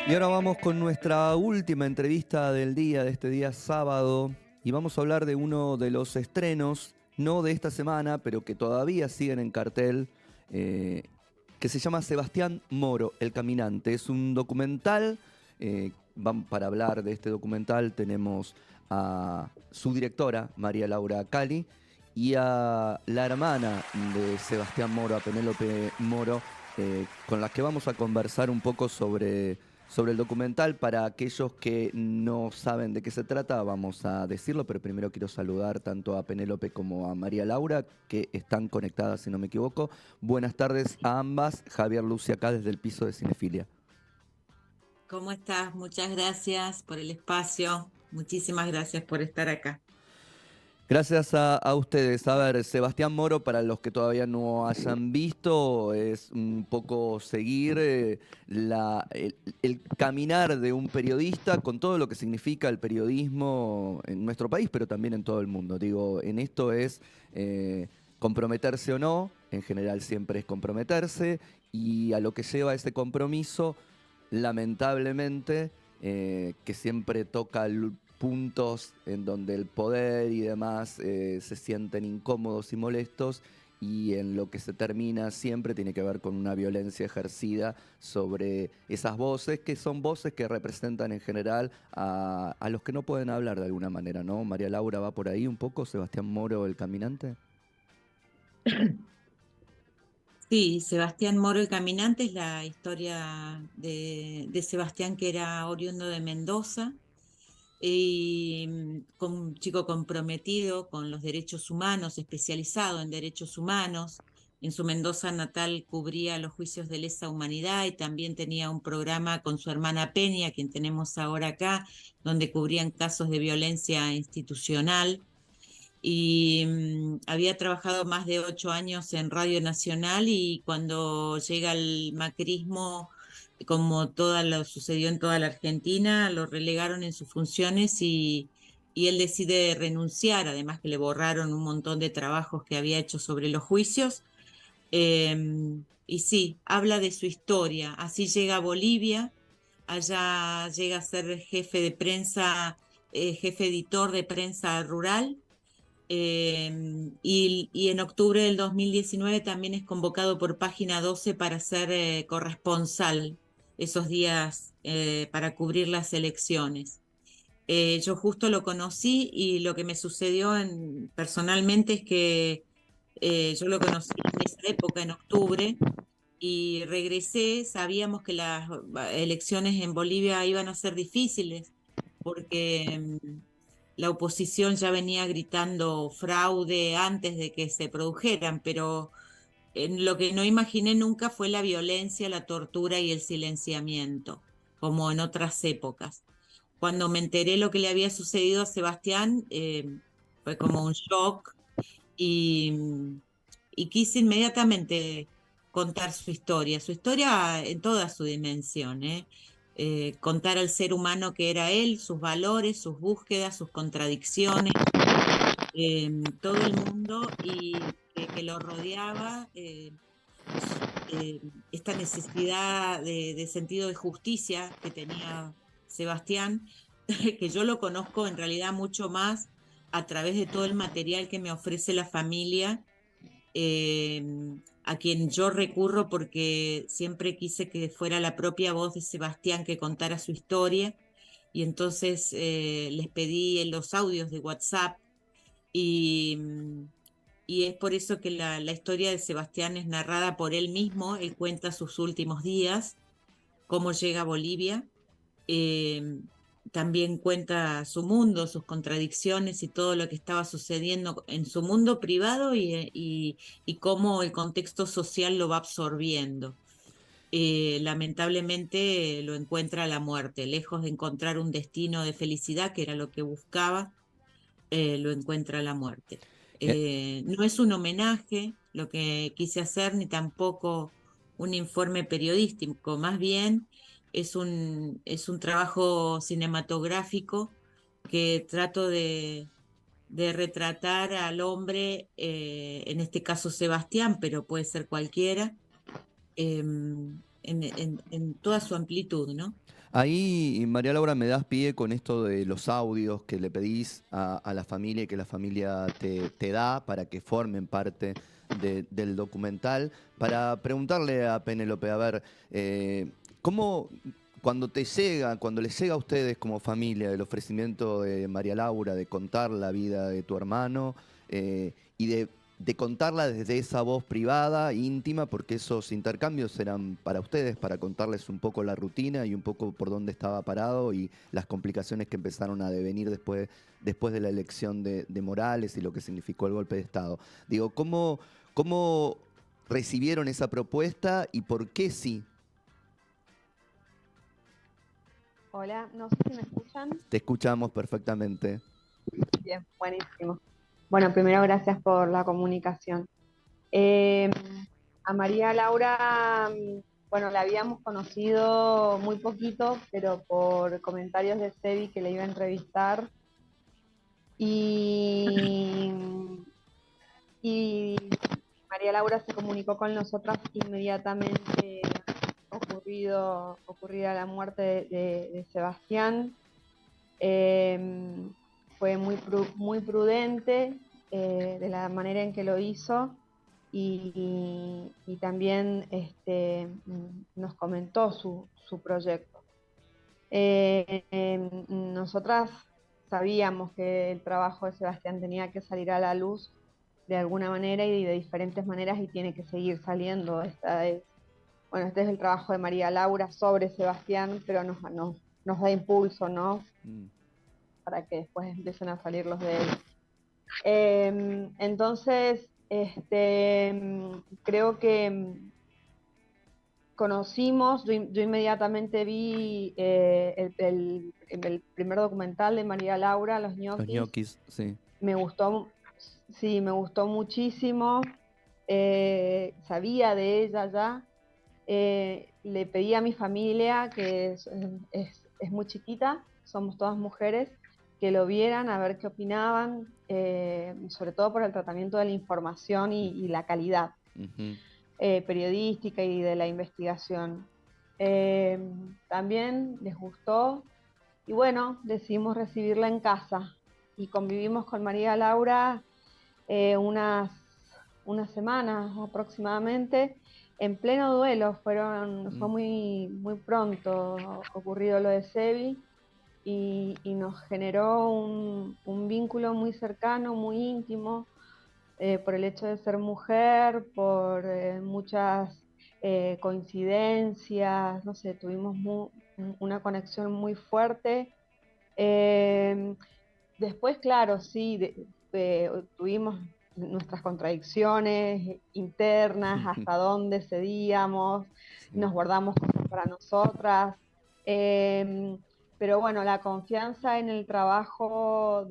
Y ahora vamos con nuestra última entrevista del día, de este día sábado, y vamos a hablar de uno de los estrenos, no de esta semana, pero que todavía siguen en cartel, eh, que se llama Sebastián Moro, El Caminante. Es un documental. Para hablar de este documental tenemos a su directora, María Laura Cali, y a la hermana de Sebastián Moro, a Penélope Moro, con las que vamos a conversar un poco sobre el documental. Para aquellos que no saben de qué se trata, vamos a decirlo, pero primero quiero saludar tanto a Penélope como a María Laura, que están conectadas, si no me equivoco. Buenas tardes a ambas. Javier Lucia acá desde el piso de Cinefilia. ¿Cómo estás? Muchas gracias por el espacio. Muchísimas gracias por estar acá. Gracias a ustedes. A ver, Sebastián Moro, para los que todavía no hayan visto, es un poco seguir el caminar de un periodista con todo lo que significa el periodismo en nuestro país, pero también en todo el mundo. Digo, en esto es comprometerse o no, en general siempre es comprometerse, y a lo que lleva ese compromiso, lamentablemente, que siempre toca puntos en donde el poder y demás se sienten incómodos y molestos, y en lo que se termina siempre tiene que ver con una violencia ejercida sobre esas voces, que son voces que representan en general a los que no pueden hablar de alguna manera, ¿no? María Laura, va por ahí un poco, Sebastián Moro, el caminante. Sí, Sebastián Moro el Caminante es la historia de Sebastián, que era oriundo de Mendoza y con un chico comprometido con los derechos humanos, especializado en derechos humanos. En su Mendoza natal cubría los juicios de lesa humanidad y también tenía un programa con su hermana Peña, quien tenemos ahora acá, donde cubrían casos de violencia institucional. Y había trabajado más de 8 años en Radio Nacional, y cuando llega el macrismo, como todo lo sucedió en toda la Argentina, lo relegaron en sus funciones y él decide renunciar, además que le borraron un montón de trabajos que había hecho sobre los juicios. Y sí, habla de su historia. Así llega a Bolivia, allá llega a ser jefe de prensa, jefe editor de prensa rural, y en octubre del 2019 también es convocado por Página 12 para ser corresponsal esos días, para cubrir las elecciones. Yo justo lo conocí, y lo que me sucedió personalmente es que yo lo conocí en esa época, en octubre, y regresé. Sabíamos que las elecciones en Bolivia iban a ser difíciles porque la oposición ya venía gritando fraude antes de que se produjeran, pero en lo que no imaginé nunca fue la violencia, la tortura y el silenciamiento, como en otras épocas. Cuando me enteré lo que le había sucedido a Sebastián, fue como un shock, y, y quise inmediatamente contar su historia en toda su dimensión, ¿eh? Contar al ser humano que era él, sus valores, sus búsquedas, sus contradicciones, todo el mundo y que lo rodeaba, eh, esta necesidad de sentido de justicia que tenía Sebastián, que yo lo conozco en realidad mucho más a través de todo el material que me ofrece la familia, eh, a quien yo recurro porque siempre quise que fuera la propia voz de Sebastián que contara su historia. Y entonces les pedí en los audios de WhatsApp, y, y es por eso que la historia de Sebastián es narrada por él mismo. Él cuenta sus últimos días, cómo llega a Bolivia. eh, También cuenta su mundo, sus contradicciones y todo lo que estaba sucediendo en su mundo privado, y cómo el contexto social lo va absorbiendo. Lamentablemente lo encuentra la muerte, lejos de encontrar un destino de felicidad, que era lo que buscaba. Lo encuentra la muerte. Eh, No es un homenaje lo que quise hacer, ni tampoco un informe periodístico, más bien es un trabajo cinematográfico que trato de retratar al hombre, en este caso Sebastián, pero puede ser cualquiera, en toda su amplitud, ¿no? Ahí, María Laura, me das pie con esto de los audios que le pedís a la familia y que la familia te da para que formen parte del documental, para preguntarle a Penélope, a ver, ¿cómo, cuando te llega, cuando les llega a ustedes como familia el ofrecimiento de María Laura de contar la vida de tu hermano y de contarla desde esa voz privada, íntima, porque esos intercambios eran para ustedes, para contarles un poco la rutina y un poco por dónde estaba parado y las complicaciones que empezaron a devenir después de la elección de Morales y lo que significó el golpe de Estado? Digo, ¿cómo recibieron esa propuesta y por qué sí? Hola, no sé si me escuchan. Te escuchamos perfectamente. Bien, buenísimo. Bueno, primero gracias por la comunicación. Eh, a María Laura, bueno, la habíamos conocido muy poquito, pero por comentarios de Sebi que le iba a entrevistar. Y, y María Laura se comunicó con nosotras inmediatamente ocurrida la muerte de Sebastián. Fue muy prudente de la manera en que lo hizo y también nos comentó su proyecto. Nosotras sabíamos que el trabajo de Sebastián tenía que salir a la luz de alguna manera y de diferentes maneras y tiene que seguir saliendo. Bueno, este es el trabajo de María Laura sobre Sebastián, pero nos da impulso, ¿no? Para que después empiecen a salir los de él. Entonces, creo que conocimos, yo inmediatamente vi el primer documental de María Laura, Los Los ñoquis. ñoquis, sí. Me gustó, sí, me gustó muchísimo. Sabía de ella ya. Le pedí a mi familia, que es muy chiquita, somos todas mujeres, que lo vieran, a ver qué opinaban, sobre todo por el tratamiento de la información y la calidad periodística y de la investigación. También les gustó y bueno, decidimos recibirla en casa y convivimos con María Laura unas semanas aproximadamente en pleno duelo. Fue muy pronto ocurrido lo de Sebi y nos generó un vínculo muy cercano, muy íntimo, por el hecho de ser mujer, por muchas coincidencias, no sé, tuvimos una conexión muy fuerte. Después, claro, sí, tuvimos nuestras contradicciones internas, hasta dónde cedíamos, Sí. nos guardamos cosas para nosotras. Pero bueno, la confianza en el trabajo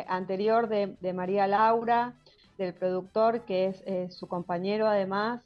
anterior de María Laura, del productor, que es su compañero además,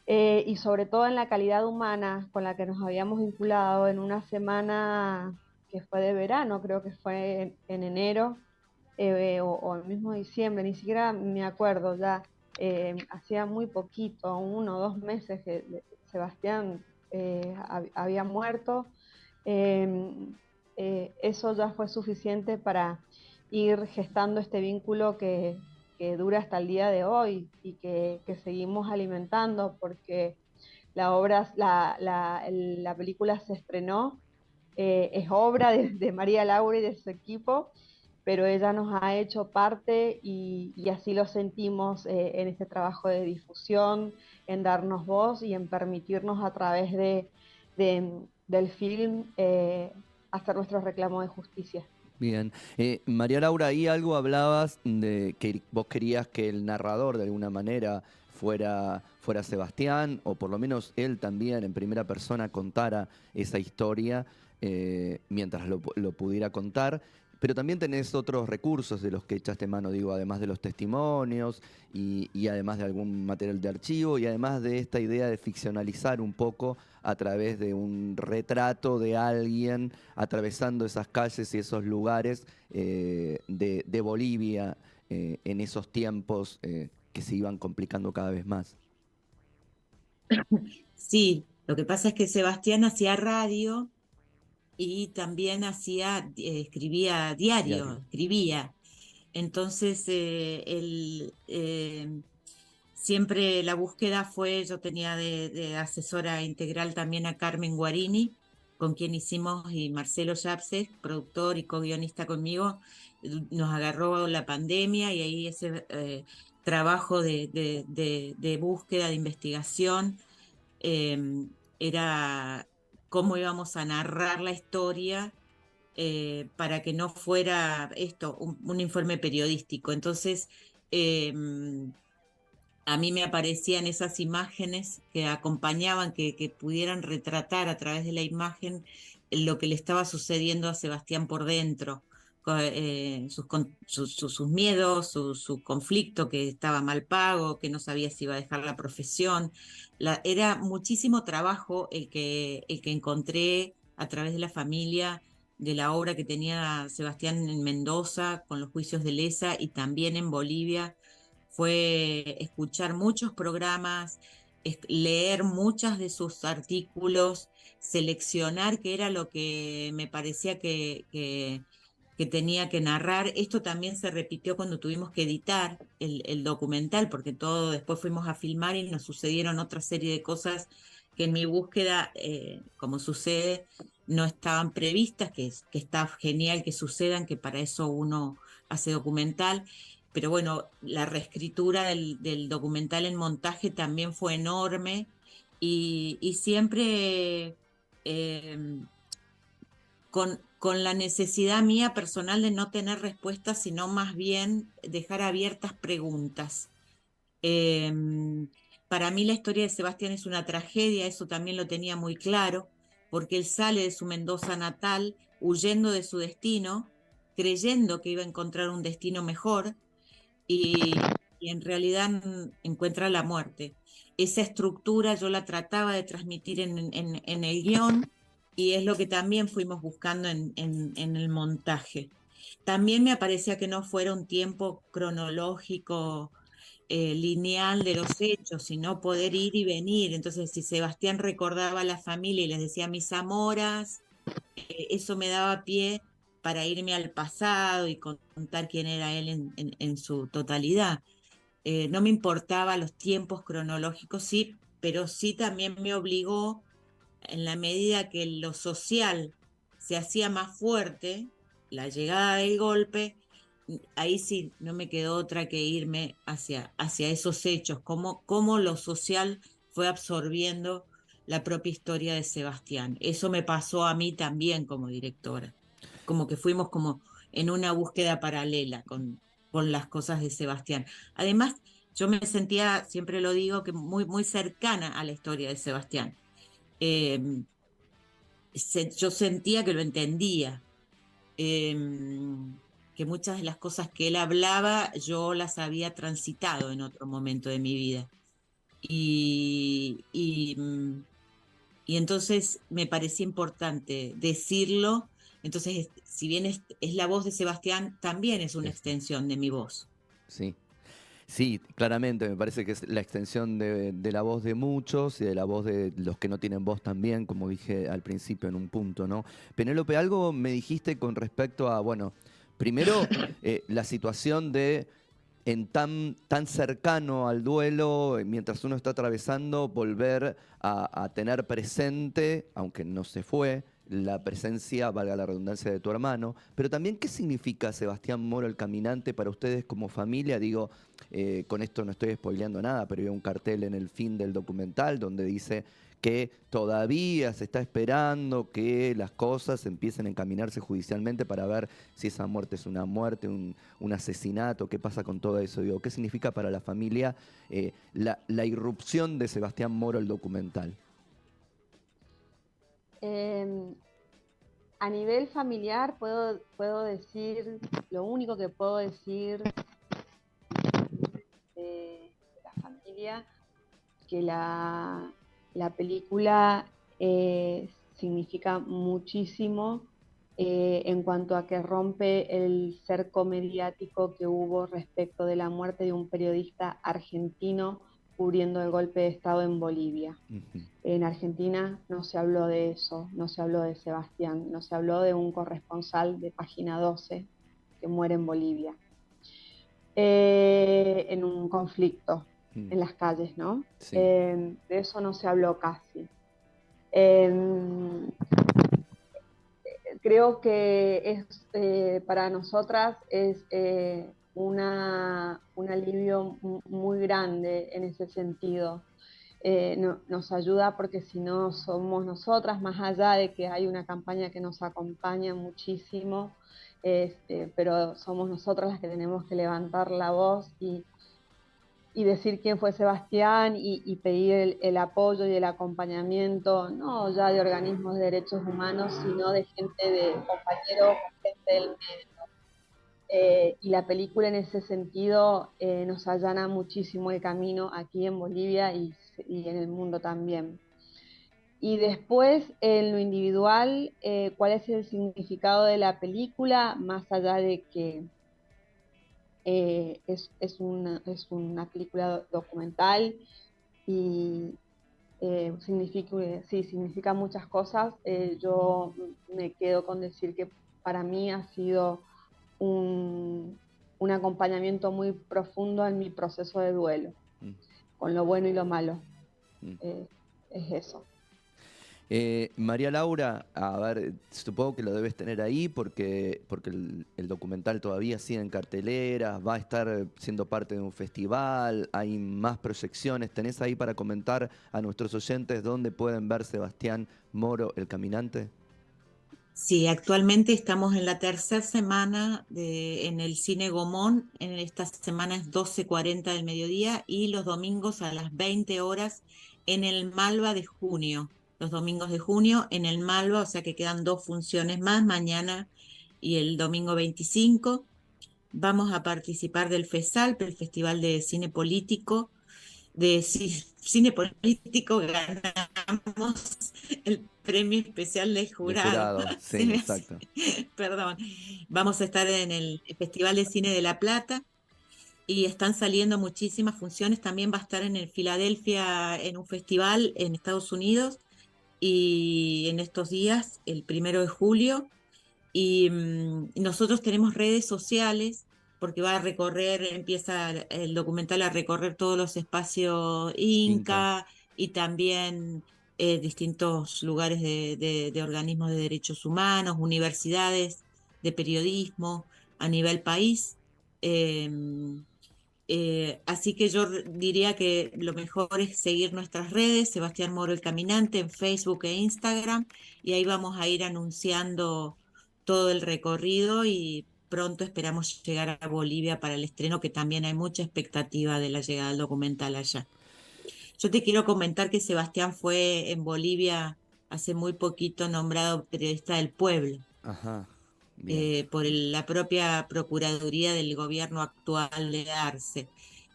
y sobre todo en la calidad humana con la que nos habíamos vinculado en una semana que fue de verano, creo que fue en enero, o el mismo diciembre, ni siquiera me acuerdo ya. Hacía muy poquito, 1 o 2 meses que Sebastián había muerto. Eso ya fue suficiente para ir gestando este vínculo que dura hasta el día de hoy y que seguimos alimentando, porque la película se estrenó, es obra de María Laura y de su equipo, pero ella nos ha hecho parte y así lo sentimos en este trabajo de difusión, en darnos voz y en permitirnos a través del film hacer nuestro reclamo de justicia. Bien. María Laura, ahí algo hablabas de que vos querías que el narrador de alguna manera fuera Sebastián, o por lo menos él también en primera persona contara esa historia mientras lo pudiera contar. Pero también tenés otros recursos de los que echaste mano, digo, además de los testimonios y además de algún material de archivo y además de esta idea de ficcionalizar un poco a través de un retrato de alguien atravesando esas calles y esos lugares de Bolivia en esos tiempos que se iban complicando cada vez más. Sí, lo que pasa es que Sebastián hacía radio y también escribía Diario. diario, escribía. Entonces, siempre la búsqueda fue, yo tenía de asesora integral también a Carmen Guarini, con quien hicimos, y Marcelo Yapse, productor y co-guionista conmigo, nos agarró la pandemia y ahí ese trabajo de búsqueda, de investigación, eh, era cómo íbamos a narrar la historia para que no fuera esto, un informe periodístico. Entonces, eh, a mí me aparecían esas imágenes que acompañaban, que pudieran retratar a través de la imagen lo que le estaba sucediendo a Sebastián por dentro, sus miedos, su conflicto, que estaba mal pago, que no sabía si iba a dejar la profesión. Era muchísimo trabajo el que encontré a través de la familia, de la obra que tenía Sebastián en Mendoza con los juicios de lesa y también en Bolivia. Fue escuchar muchos programas, leer muchos de sus artículos, seleccionar qué era lo que me parecía que tenía que narrar. Esto también se repitió cuando tuvimos que editar el documental, porque todo después fuimos a filmar y nos sucedieron otra serie de cosas que en mi búsqueda, como sucede, no estaban previstas, que está genial que sucedan, que para eso uno hace documental. Pero bueno, la reescritura del documental en montaje también fue enorme y siempre eh, con la necesidad mía personal de no tener respuestas, sino más bien dejar abiertas preguntas. Eh, para mí la historia de Sebastián es una tragedia, eso también lo tenía muy claro, porque él sale de su Mendoza natal huyendo de su destino, creyendo que iba a encontrar un destino mejor y en realidad encuentra la muerte. Esa estructura yo la trataba de transmitir en el guión y es lo que también fuimos buscando en el montaje. También me parecía que no fuera un tiempo cronológico lineal de los hechos, sino poder ir y venir. Entonces, si Sebastián recordaba a la familia y les decía mis amoras, eso me daba pie para irme al pasado y contar quién era él en su totalidad. No me importaba los tiempos cronológicos, sí, pero sí también me obligó, en la medida que lo social se hacía más fuerte, la llegada del golpe, ahí sí no me quedó otra que irme hacia esos hechos, cómo lo social fue absorbiendo la propia historia de Sebastián. Eso me pasó a mí también como directora, como que fuimos como en una búsqueda paralela con las cosas de Sebastián. Además, yo me sentía, siempre lo digo, que muy cercana a la historia de Sebastián. Eh, yo sentía que lo entendía, eh, que muchas de las cosas que él hablaba yo las había transitado en otro momento de mi vida. Y, y, mm, y entonces me parecía importante decirlo. Entonces, si bien es la voz de Sebastián, también es una Eso, extensión de mi voz. sí. Sí, claramente, me parece que es la extensión de la voz de muchos y de la voz de los que no tienen voz también, como dije al principio en un punto, ¿no? Penélope, algo me dijiste con respecto a, bueno, primero la situación de en tan cercano al duelo, mientras uno está atravesando, volver a tener presente, aunque no se fue, la presencia, valga la redundancia, de tu hermano, pero también qué significa Sebastián Moro el Caminante para ustedes como familia. Digo, con esto no estoy spoileando nada, pero hay un cartel en el fin del documental donde dice que todavía se está esperando que las cosas empiecen a encaminarse judicialmente para ver si esa muerte es una muerte, un asesinato, qué pasa con todo eso. Digo, ¿qué significa para la familia la irrupción de Sebastián Moro el documental? Em, a nivel familiar puedo decir, lo único que puedo decir de la familia, que la película significa muchísimo en cuanto a que rompe el cerco mediático que hubo respecto de la muerte de un periodista argentino cubriendo el golpe de Estado en Bolivia. Ujú. En Argentina no se habló de eso, no se habló de Sebastián, no se habló de un corresponsal de Página 12 que muere en Bolivia, en un conflicto en las calles, ¿no? Sí. De eso no se habló casi. Em, Creo que para nosotras es un alivio muy grande en ese sentido. Nos ayuda porque si no somos nosotras, más allá de que hay una campaña que nos acompaña muchísimo, pero somos nosotras las que tenemos que levantar la voz y decir quién fue Sebastián y pedir el apoyo y el acompañamiento, no ya de organismos de derechos humanos, sino de gente, de compañeros, gente del medio. Y la película en ese sentido nos allana muchísimo el camino aquí en Bolivia y en el mundo también. Y después, en lo individual, ¿cuál es el significado de la película? Más allá de que es una película documental y significa muchas cosas. Yo me quedo con decir que para mí ha sido un acompañamiento muy profundo en mi proceso de duelo, con lo bueno y lo malo. Es eso. María Laura, a ver, supongo que lo debes tener ahí porque el documental todavía sigue en carteleras, va a estar siendo parte de un festival, hay más proyecciones. ¿Tenés ahí para comentar a nuestros oyentes dónde pueden ver Sebastián Moro, el caminante? Sí, actualmente estamos en la tercera semana en el Cine Gomón. En esta semana es 12:40 del mediodía y los domingos a las 20 horas en el Malva de junio. Los domingos de junio en el Malva, o sea que quedan 2 funciones más, mañana y el domingo 25. Vamos a participar del FESALP, el Festival de Cine Político. Cine político ganamos el premio especial de De jurado. jurado, Se sí, me hace- exacto. Perdón. Vamos a estar en el Festival de Cine de La Plata y están saliendo muchísimas funciones. También va a estar en el Filadelfia en un festival en Estados Unidos y en estos días, el 1 de julio. Y nosotros tenemos redes sociales porque va a recorrer, empieza el documental a recorrer todos los espacios Inca. Inca y también distintos lugares de organismos de derechos humanos, universidades de periodismo a nivel país. Eh, Así que yo diría que lo mejor es seguir nuestras redes, Sebastián Moro el Caminante, en Facebook e Instagram, y ahí vamos a ir anunciando todo el recorrido y pronto esperamos llegar a Bolivia para el estreno, que también hay mucha expectativa de la llegada del documental allá. Yo te quiero comentar que Sebastián fue en Bolivia hace muy poquito nombrado periodista del pueblo Ajá, bien. por la propia Procuraduría del gobierno actual de Arce.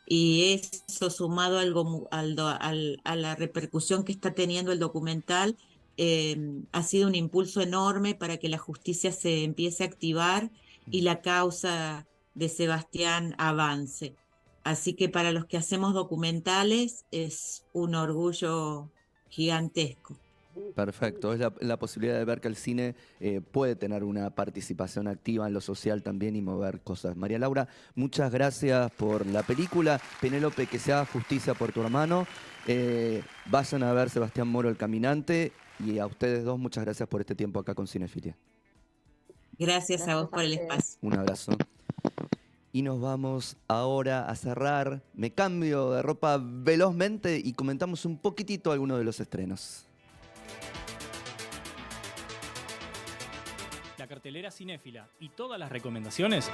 Y eso sumado a la repercusión que está teniendo el documental, ha sido un impulso enorme para que la justicia se empiece a activar y la causa de Sebastián avance. Así que para los que hacemos documentales es un orgullo gigantesco. Perfecto, es la posibilidad de ver que el cine puede tener una participación activa en lo social también y mover cosas. María Laura, muchas gracias por la película. Penélope, que se haga justicia por tu hermano. Vayan a ver Sebastián Moro, el caminante. Y a ustedes dos, muchas gracias por este tiempo acá con Cinefilia. Gracias a vos Gracias a por el ustedes. espacio. Un abrazo. Y nos vamos ahora a cerrar. Me cambio de ropa velozmente y comentamos un poquitito algunos de los estrenos. La cartelera cinéfila y todas las recomendaciones